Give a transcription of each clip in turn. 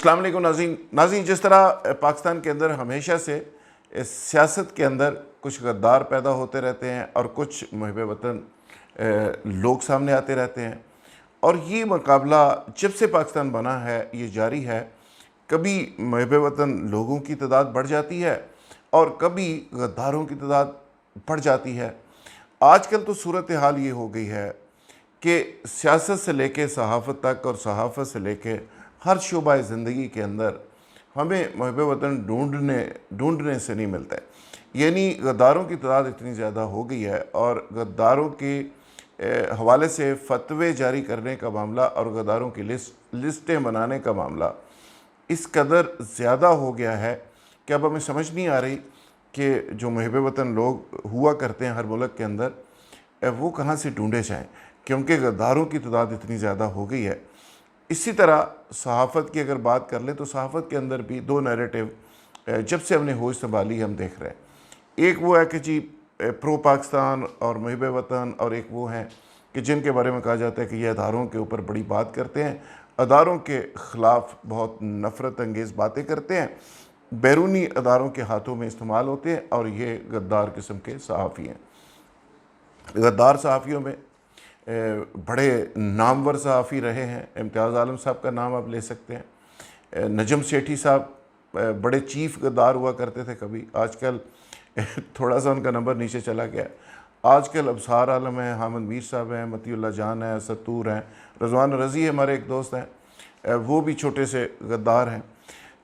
السلام علیکم ناظرین جس طرح پاکستان کے اندر ہمیشہ سے سیاست کے اندر کچھ غدار پیدا ہوتے رہتے ہیں اور کچھ محب وطن لوگ سامنے آتے رہتے ہیں، اور یہ مقابلہ جب سے پاکستان بنا ہے یہ جاری ہے۔ کبھی محب وطن لوگوں کی تعداد بڑھ جاتی ہے اور کبھی غداروں کی تعداد بڑھ جاتی ہے۔ آج کل تو صورتحال یہ ہو گئی ہے کہ سیاست سے لے کے صحافت تک اور صحافت سے لے کے ہر شعبہ زندگی کے اندر ہمیں محب وطن ڈھونڈنے سے نہیں ملتا ہے، یعنی غداروں کی تعداد اتنی زیادہ ہو گئی ہے، اور غداروں کے حوالے سے فتوے جاری کرنے کا معاملہ اور غداروں کی لسٹیں بنانے کا معاملہ اس قدر زیادہ ہو گیا ہے کہ اب ہمیں سمجھ نہیں آ رہی کہ جو محب وطن لوگ ہوا کرتے ہیں ہر ملک کے اندر وہ کہاں سے ڈھونڈے جائیں، کیونکہ غداروں کی تعداد اتنی زیادہ ہو گئی ہے۔ اسی طرح صحافت کی اگر بات کر لیں تو صحافت کے اندر بھی دو نیریٹو جب سے ہم نے ہوش سنبھالی ہم دیکھ رہے ہیں۔ ایک وہ ہے کہ جی پرو پاکستان اور محب وطن، اور ایک وہ ہیں کہ جن کے بارے میں کہا جاتا ہے کہ یہ اداروں کے اوپر بڑی بات کرتے ہیں، اداروں کے خلاف بہت نفرت انگیز باتیں کرتے ہیں، بیرونی اداروں کے ہاتھوں میں استعمال ہوتے ہیں، اور یہ غدار قسم کے صحافی ہیں۔ غدار صحافیوں میں بڑے نامور صحافی رہے ہیں۔ امتیاز عالم صاحب کا نام آپ لے سکتے ہیں، نجم سیٹھی صاحب بڑے چیف غدار ہوا کرتے تھے کبھی، آج کل تھوڑا سا ان کا نمبر نیچے چلا گیا۔ آج کل ابصار عالم ہیں، حامد میر صاحب ہیں، مطیع اللہ جان ہیں، ستور ہیں، رضوان رضی ہمارے ایک دوست ہیں، وہ بھی چھوٹے سے غدار ہیں۔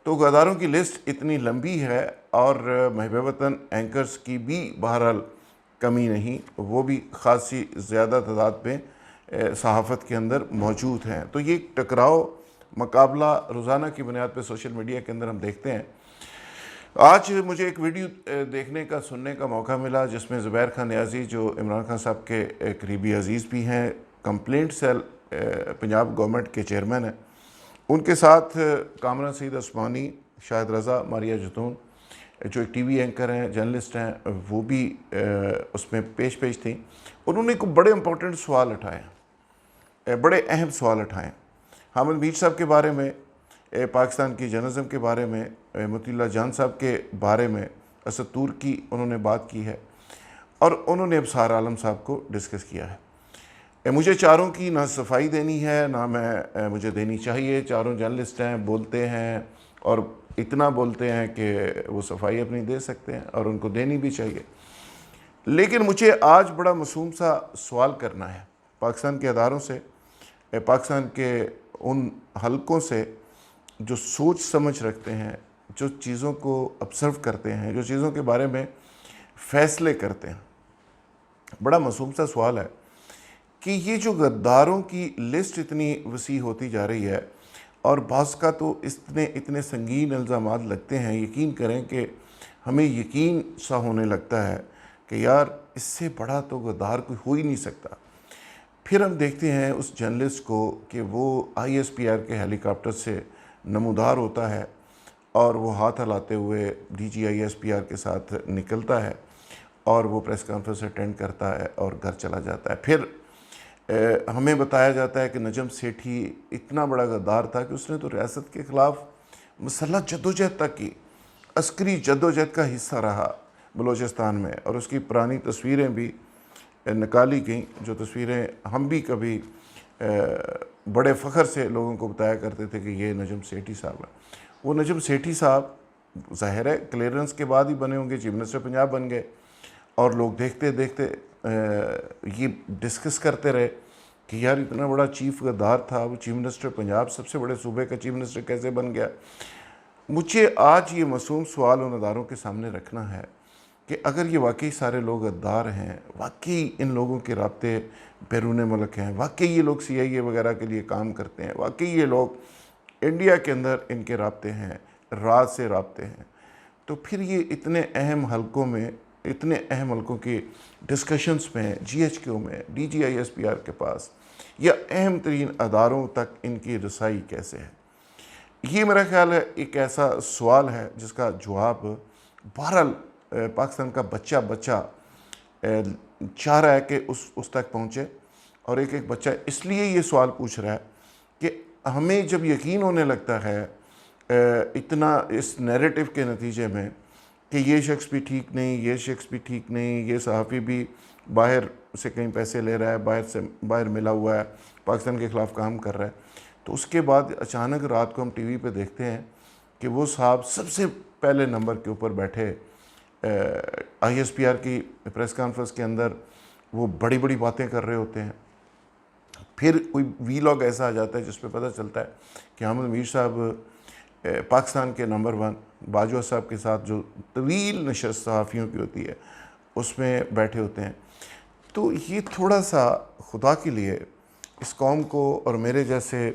تو غداروں کی لسٹ اتنی لمبی ہے، اور محب وطن اینکرز کی بھی بہرحال کمی نہیں، وہ بھی خاصی زیادہ تعداد میں صحافت کے اندر موجود ہیں۔ تو یہ ٹکراؤ مقابلہ روزانہ کی بنیاد پہ سوشل میڈیا کے اندر ہم دیکھتے ہیں۔ آج مجھے ایک ویڈیو دیکھنے کا سننے کا موقع ملا جس میں زبیر خان نیازی، جو عمران خان صاحب کے قریبی عزیز بھی ہیں، کمپلینٹ سیل پنجاب گورنمنٹ کے چیئرمین ہیں، ان کے ساتھ کامران سعید عثمانی، شاہد رضا، ماریہ جتون جو ایک ٹی وی اینکر ہیں، جرنلسٹ ہیں، وہ بھی اس میں پیش تھیں۔ انہوں نے بڑے امپورٹنٹ سوال اٹھائے، بڑے اہم سوال اٹھائے حامد میر صاحب کے بارے میں، پاکستان کی جرنلزم کے بارے میں، مطیع اللہ جان صاحب کے بارے میں، ستور کی انہوں نے بات کی ہے، اور انہوں نے ابصار عالم صاحب کو ڈسکس کیا ہے۔ مجھے چاروں کی نہ صفائی دینی ہے نہ مجھے دینی چاہیے۔ چاروں جرنلسٹ ہیں، بولتے ہیں، اور اتنا بولتے ہیں کہ وہ صفائی اپنی دے سکتے ہیں اور ان کو دینی بھی چاہیے۔ لیکن مجھے آج بڑا معصوم سا سوال کرنا ہے پاکستان کے اداروں سے، پاکستان کے ان حلقوں سے جو سوچ سمجھ رکھتے ہیں، جو چیزوں کو آبزرو کرتے ہیں، جو چیزوں کے بارے میں فیصلے کرتے ہیں۔ بڑا معصوم سا سوال ہے کہ یہ جو غداروں کی لسٹ اتنی وسیع ہوتی جا رہی ہے، اور بعض کا تو اتنے سنگین الزامات لگتے ہیں، یقین کریں کہ ہمیں یقین سا ہونے لگتا ہے کہ یار اس سے بڑا تو غدار کوئی ہو ہی نہیں سکتا۔ پھر ہم دیکھتے ہیں اس جرنلسٹ کو کہ وہ آئی ایس پی آر کے ہیلی کاپٹر سے نمودار ہوتا ہے، اور وہ ہاتھ ہلاتے ہوئے D G I S P R کے ساتھ نکلتا ہے، اور وہ پریس کانفرنس اٹینڈ کرتا ہے اور گھر چلا جاتا ہے۔ پھر ہمیں بتایا جاتا ہے کہ نجم سیٹھی اتنا بڑا غدار تھا کہ اس نے تو ریاست کے خلاف مسلح جدوجہد تک کی، عسکری جدوجہد کا حصہ رہا بلوچستان میں، اور اس کی پرانی تصویریں بھی نکالی گئیں، جو تصویریں ہم بھی کبھی بڑے فخر سے لوگوں کو بتایا کرتے تھے کہ یہ نجم سیٹھی صاحب ہے۔ وہ نجم سیٹھی صاحب ظاہر ہے کلیئرنس کے بعد ہی بنے ہوں گے، چیف منسٹر پنجاب بن گئے، اور لوگ دیکھتے یہ ڈسکس کرتے رہے کہ یار اتنا بڑا چیف غدار تھا، وہ چیف منسٹر پنجاب، سب سے بڑے صوبے کا چیف منسٹر کیسے بن گیا۔ مجھے آج یہ معصوم سوال ان اداروں کے سامنے رکھنا ہے کہ اگر یہ واقعی سارے لوگ غدار ہیں، واقعی ان لوگوں کے رابطے بیرون ملک ہیں، واقعی یہ لوگ سی آئی اے وغیرہ کے لیے کام کرتے ہیں، واقعی یہ لوگ انڈیا کے اندر ان کے رابطے ہیں، راز سے رابطے ہیں، تو پھر یہ اتنے اہم حلقوں میں، اتنے اہم حلقوں کی ڈسکشنز میں، جی ایچ کیو میں، D G I S P R کے پاس، یا اہم ترین اداروں تک ان کی رسائی کیسے ہے؟ یہ میرا خیال ہے ایک ایسا سوال ہے جس کا جواب بہرحال پاکستان کا بچہ چاہ رہا ہے کہ اس تک پہنچے، اور ایک بچہ اس لیے یہ سوال پوچھ رہا ہے کہ ہمیں جب یقین ہونے لگتا ہے اتنا اس نیریٹو کے نتیجے میں کہ یہ شخص بھی ٹھیک نہیں، یہ شخص بھی ٹھیک نہیں، یہ صحافی بھی باہر سے کہیں پیسے لے رہا ہے، باہر ملا ہوا ہے، پاکستان کے خلاف کام کر رہا ہے، تو اس کے بعد اچانک رات کو ہم ٹی وی پہ دیکھتے ہیں کہ وہ صاحب سب سے پہلے نمبر کے اوپر بیٹھے آئی ایس پی آر کی پریس کانفرنس کے اندر وہ بڑی بڑی باتیں کر رہے ہوتے ہیں. پھر کوئی وی لاگ ایسا آ جاتا ہے جس پہ پتہ چلتا ہے کہ احمد میر صاحب پاکستان کے نمبر 1 باجوہ صاحب کے ساتھ جو طویل نشست صحافیوں کی ہوتی ہے اس میں بیٹھے ہوتے ہیں. تو یہ تھوڑا سا خدا کے لیے اس قوم کو اور میرے جیسے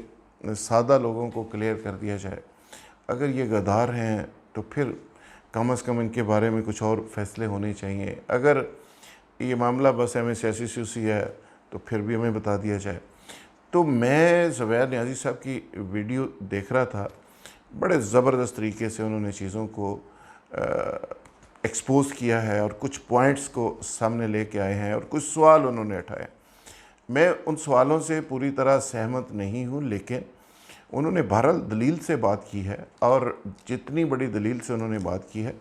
سادہ لوگوں کو کلیئر کر دیا جائے. اگر یہ غدار ہیں تو پھر کم از کم ان کے بارے میں کچھ اور فیصلے ہونے چاہیے. اگر یہ معاملہ بس ہمیں سیاسی ہے تو پھر بھی ہمیں بتا دیا جائے. تو میں زبیر نیازی صاحب کی ویڈیو دیکھ رہا تھا، بڑے زبردست طریقے سے انہوں نے چیزوں کو ایکسپوز کیا ہے اور کچھ پوائنٹس کو سامنے لے کے آئے ہیں اور کچھ سوال انہوں نے اٹھائے. میں ان سوالوں سے پوری طرح سہمت نہیں ہوں، لیکن انہوں نے بہرحال دلیل سے بات کی ہے، اور جتنی بڑی دلیل سے انہوں نے بات کی ہے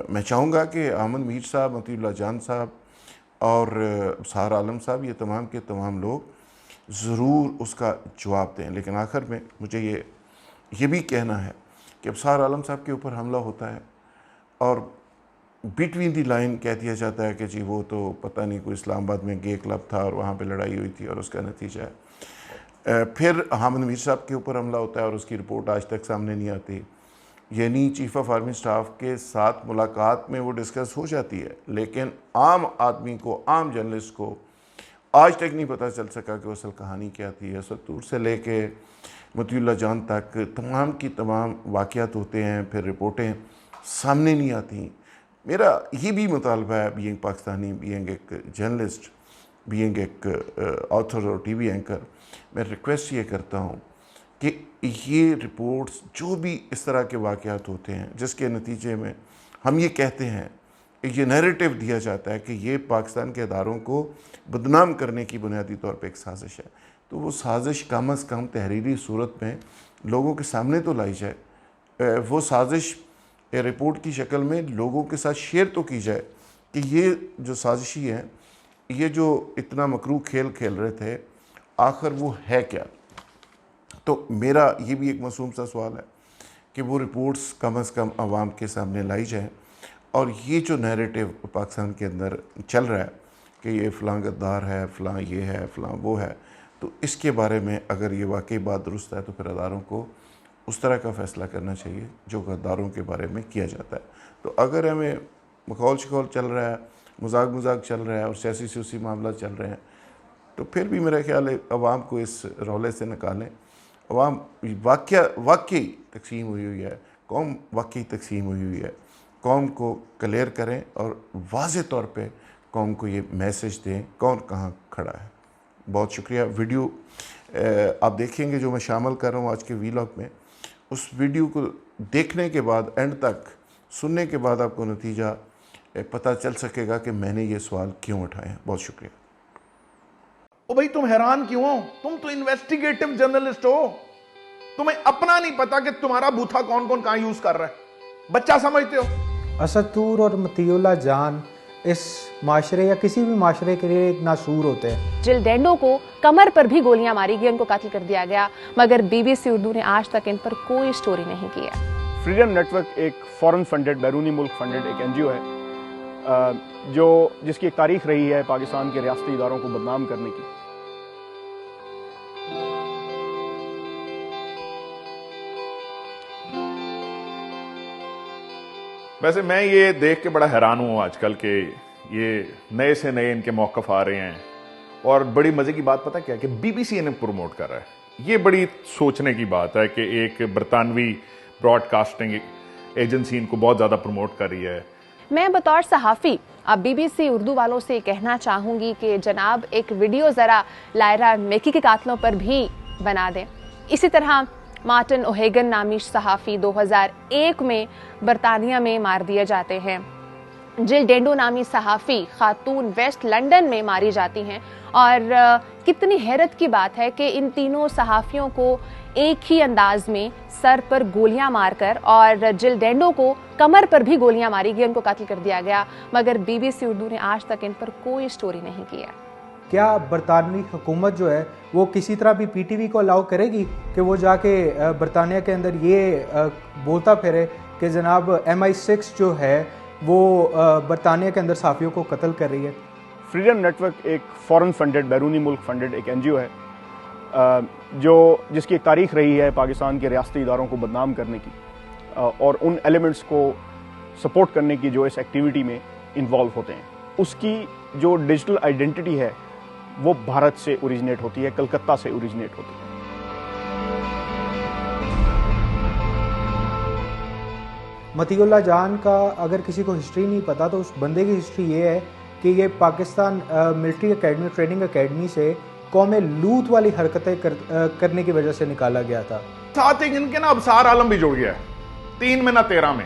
میں چاہوں گا کہ احمد میر صاحب، مطیع اللہ جان صاحب اور سہار عالم صاحب، یہ تمام کے تمام لوگ ضرور اس کا جواب دیں. لیکن آخر میں مجھے یہ بھی کہنا ہے کہ اب سہار عالم صاحب کے اوپر حملہ ہوتا ہے اور بٹوین دی لائن کہہ دیا جاتا ہے کہ جی وہ تو پتہ نہیں کوئی اسلام آباد میں گے کلب تھا اور وہاں پہ لڑائی ہوئی تھی اور اس کا نتیجہ ہے. پھر حامد میر صاحب کے اوپر حملہ ہوتا ہے اور اس کی رپورٹ آج تک سامنے نہیں آتی. یعنی چیف آف آرمی سٹاف کے ساتھ ملاقات میں وہ ڈسکس ہو جاتی ہے، لیکن عام آدمی کو، عام جرنلسٹ کو آج تک نہیں پتہ چل سکا کہ اصل کہانی کیا تھی. ستور سے لے کے مطیع اللہ جان تک تمام کی تمام واقعات ہوتے ہیں، پھر رپورٹیں سامنے نہیں آتی. میرا یہ بھی مطالبہ ہے، بینگ پاکستانی، بینگ ایک جرنلسٹ، بینگ ایک آتھر اور ٹی وی اینکر، میں ریکویسٹ یہ کرتا ہوں کہ یہ رپورٹس جو بھی اس طرح کے واقعات ہوتے ہیں جس کے نتیجے میں ہم یہ کہتے ہیں، یہ نیریٹو دیا جاتا ہے کہ یہ پاکستان کے اداروں کو بدنام کرنے کی بنیادی طور پہ ایک سازش ہے، تو وہ سازش کم از کم تحریری صورت میں لوگوں کے سامنے تو لائی جائے. وہ سازش رپورٹ کی شکل میں لوگوں کے ساتھ شیئر تو کی جائے کہ یہ جو سازشی ہیں، یہ جو اتنا مکروہ کھیل کھیل رہے تھے، آخر وہ ہے کیا. تو میرا یہ بھی ایک معصوم سا سوال ہے کہ وہ رپورٹس کم از کم عوام کے سامنے لائی جائیں، اور یہ جو نیریٹو پاکستان کے اندر چل رہا ہے کہ یہ فلاں غدار ہے، فلاں یہ ہے، فلاں وہ ہے، تو اس کے بارے میں اگر یہ واقعی بات درست ہے تو پھر اداروں کو اس طرح کا فیصلہ کرنا چاہیے جو غداروں کے بارے میں کیا جاتا ہے. تو اگر ہمیں مخول شخول چل رہا ہے، مذاق چل رہا ہے اور سیاسی معاملات چل رہے ہیں، تو پھر بھی میرا خیال ہے عوام کو اس رولے سے نکالیں. عوام واقعی تقسیم ہوئی ہے، قوم واقعی تقسیم ہوئی ہے. قوم کو کلیئر کریں اور واضح طور پہ قوم کو یہ میسج دیں کون کہاں کھڑا ہے. بہت شکریہ. ویڈیو آپ دیکھیں گے جو میں شامل کر رہا ہوں آج کے وی لاگ میں، اس ویڈیو کو دیکھنے کے بعد، اینڈ تک سننے کے بعد آپ کو نتیجہ پتہ چل سکے گا کہ میں نے یہ سوال کیوں اٹھائے ہیں. بہت شکریہ. او بھائی تم حیران کیوں ہو؟ تم تو انویسٹیگیٹو جرنلسٹ ہو، تمہیں اپنا نہیں پتا کہ تمہارا بوتھا کون کون کہاں یوز کر رہا ہے. بچہ سمجھتے ہو؟ اسطور اور مطیع اللہ جان اس معاشرے یا کسی بھی معاشرے کے لیے ایک ناسور ہوتے ہیں. جل ڈینڈو کو کمر پر بھی گولیاں ماری گئی، ان کو قتل کر دیا گیا، مگر بی بی سی اردو نے آج تک ان پر کوئی سٹوری نہیں کی ہے. فریڈم نیٹ ورک ایک فورن فنڈڈ، بیرونی ملک فنڈڈ ایک این جی او ہے جس کی ایک تاریخ رہی ہے پاکستان کے ریاستی اداروں کو بدنام کرنے کی. ویسے میں یہ دیکھ کے بڑا حیران ہوں آج کل کہ یہ نئے سے نئے ان کے موقف آ رہے ہیں، اور بڑی مزے کی بات پتہ کیا کہ بی بی سی انہیں پروموٹ کر رہا ہے. یہ بڑی سوچنے کی بات ہے کہ ایک برطانوی براڈ کاسٹنگ ایجنسی ان کو بہت زیادہ پروموٹ کر رہی ہے. میں بطور صحافی اب بی بی سی اردو والوں سے کہنا چاہوں گی کہ جناب ایک ویڈیو ذرا لائرا میکی کے قاتلوں پر بھی بنا دیں. اسی طرح مارٹن اوہیگن نامی صحافی 2001 میں برطانیہ میں مار دیے جاتے ہیں. جل ڈینڈو نامی صحافی خاتون ویسٹ لنڈن میں ماری جاتی ہیں، اور کتنی حیرت کی بات ہے کہ ان تینوں صحافیوں کو ایک ہی انداز میں سر پر گولیاں مار کر اور جل ڈینڈو کو کمر پر بھی گولیاں ماری گئی, ان کو قتل کر دیا گیا, مگر BBC اردو نے آج تک ان پر کوئی سٹوری نہیں کی ہے. کیا برطانوی حکومت جو ہے وہ کسی طرح بھی PTV کو الاؤ کرے گی کہ وہ جا کے برطانیہ کے اندر یہ بولتا پھرے کہ جناب MI6 جو ہے وہ برطانیہ کے اندر صحافیوں کو قتل کر رہی ہے؟ فریڈم نیٹ ورک ایک فورن فنڈڈ, بیرونی ملک فنڈڈ ایک NGO ہے جس کی ایک تاریخ رہی ہے پاکستان کے ریاستی اداروں کو بدنام کرنے کی اور ان ایلیمنٹس کو سپورٹ کرنے کی جو اس ایکٹیویٹی میں انوالو ہوتے ہیں. اس کی جو ڈیجیٹل آئیڈینٹی ہے وہ بھارت سے اوریجنیٹ ہوتی ہے, کلکتہ سے اوریجنیٹ ہوتی ہے. مطیع اللہ جان کا اگر کسی کو ہسٹری نہیں پتا تو اس بندے کی ہسٹری یہ ہے کہ یہ Pakistan military academy, training academy سے قوم لوط والی حرکتیں کرنے کی وجہ سے نکالا گیا تھا. ساتھ ہی ان کے نا ابصار عالم بھی جڑ گیا ہے 3 میں نہ 13 میں.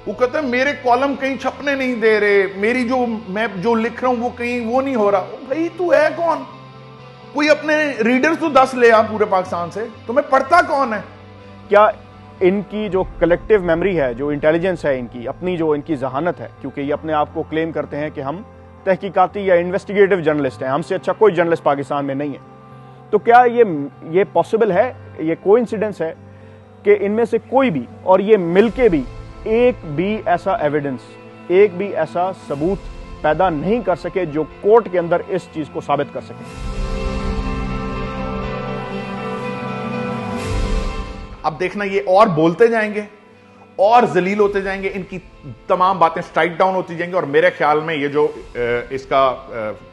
وہ کہتے ہیں میرے کالم کہیں چھپنے نہیں دے رہے, میری میں جو لکھ رہا ہوں وہ کہیں وہ نہیں ہو رہا. بھائی تو ہے کون؟ کوئی اپنے ریڈرز تو 10 لے آ پورے پاکستان سے, تمہیں پڑھتا کون ہے؟ کیا ان کی جو کلیکٹیو میموری ہے, جو انٹیلیجنس ہے ان کی, اپنی جو ان کی ذہانت ہے, کیونکہ یہ اپنے آپ کو کلیم کرتے ہیں کہ ہم تحقیقاتی یا انویسٹیگیٹو جرنلسٹ ہیں, ہم سے اچھا کوئی جرنلسٹ پاکستان میں نہیں ہے, تو کیا یہ پاسبل ہے, یہ کوئنسیڈنس ہے کہ ان میں سے کوئی بھی اور یہ مل کے بھی ایک بھی ایسا ایویڈنس, ایک بھی ایسا ثبوت پیدا نہیں کر سکے جو کورٹ کے اندر اس چیز کو ثابت کر سکے؟ اب دیکھنا یہ اور بولتے جائیں گے اور ذلیل ہوتے جائیں گے, ان کی تمام باتیں سٹرائک ڈاؤن ہوتی جائیں گی. اور میرے خیال میں یہ جو اس کا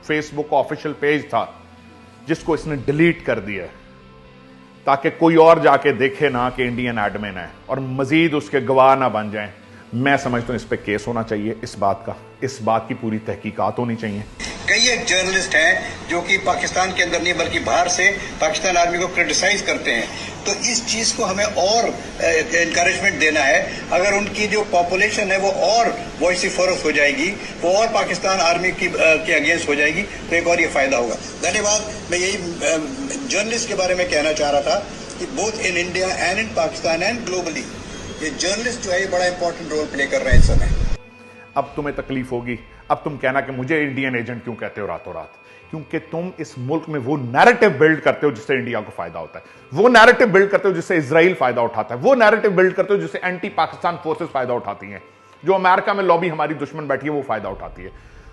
فیس بک آفیشیل پیج تھا جس کو اس نے ڈیلیٹ کر دیا تاکہ کوئی اور جا کے دیکھے نہ کہ انڈین ایڈمن ہے اور مزید اس کے گواہ نہ بن جائیں, میں سمجھتا ہوں اس پہ کیس ہونا چاہیے. اس بات کی پوری تحقیقات ہونی چاہیے. کئی ایک جرنلسٹ ہیں جو کہ پاکستان کے اندر نہیں بلکہ باہر سے پاکستان آرمی کو کرٹیسائز کرتے ہیں, تو اس چیز کو ہمیں اور انکریجمنٹ دینا ہے. اگر ان کی جو پاپولیشن ہے وہ اور وائس فورس ہو جائے گی, وہ اور پاکستان آرمی کے اگینسٹ ہو جائے گی, تو ایک اور یہ فائدہ ہوگا. دھنیہ واد. میں یہی جرنلسٹ کے بارے میں کہنا چاہ رہا تھا کہ both in India and in Pakistan and globally یہ جرنلسٹ جو ہے یہ بڑا امپورٹنٹ رول پلے کر رہے ہیں اس سمے. اب تمہیں تکلیف ہوگی, اب تم کہنا کہ مجھے انڈین ایجنٹ کیوں کہتے ہو راتوں رات, کیونکہ تم اس ملک میں وہ نیریٹو بلڈ کرتے ہو جس سے انڈیا کو فائدہ ہوتا ہے, وہ نیریٹو بلڈ کرتے ہو جس سے اسرائیل فائدہ اٹھاتا ہے, وہ نیریٹو بلڈ کرتے ہو جس سے اینٹی پاکستان فورسز فائدہ اٹھاتی ہیں, جو امریکہ میں لابی ہماری دشمن بیٹھی ہے وہ فائدہ اٹھاتی ہے.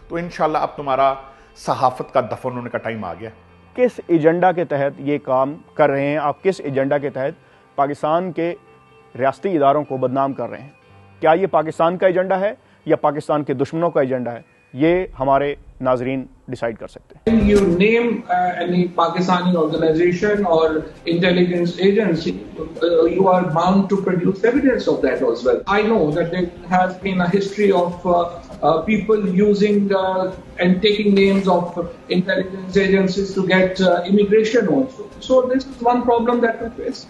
تو انشاءاللہ اب تمہارا صحافت کا دفن ہونے کا ٹائم آ گیا. کس ایجنڈا کے تحت یہ کام کر رہے ہیں آپ؟ کس ایجنڈا کے تحت پاکستان کے ریاستی اداروں کو بدنام کر رہے ہیں؟ کیا یہ پاکستان کا ایجنڈا ہے یا پاکستان کے دشمنوں کا ایجنڈا ہے؟ یہ ہمارے ناظرین ڈیسائیڈ کر سکتے ہیں. You name any Pakistani organization or intelligence agency, you are bound to produce evidence of that as well. I know that there has been a history of people using and taking names of intelligence agencies to get immigration also. So this is one problem that we face.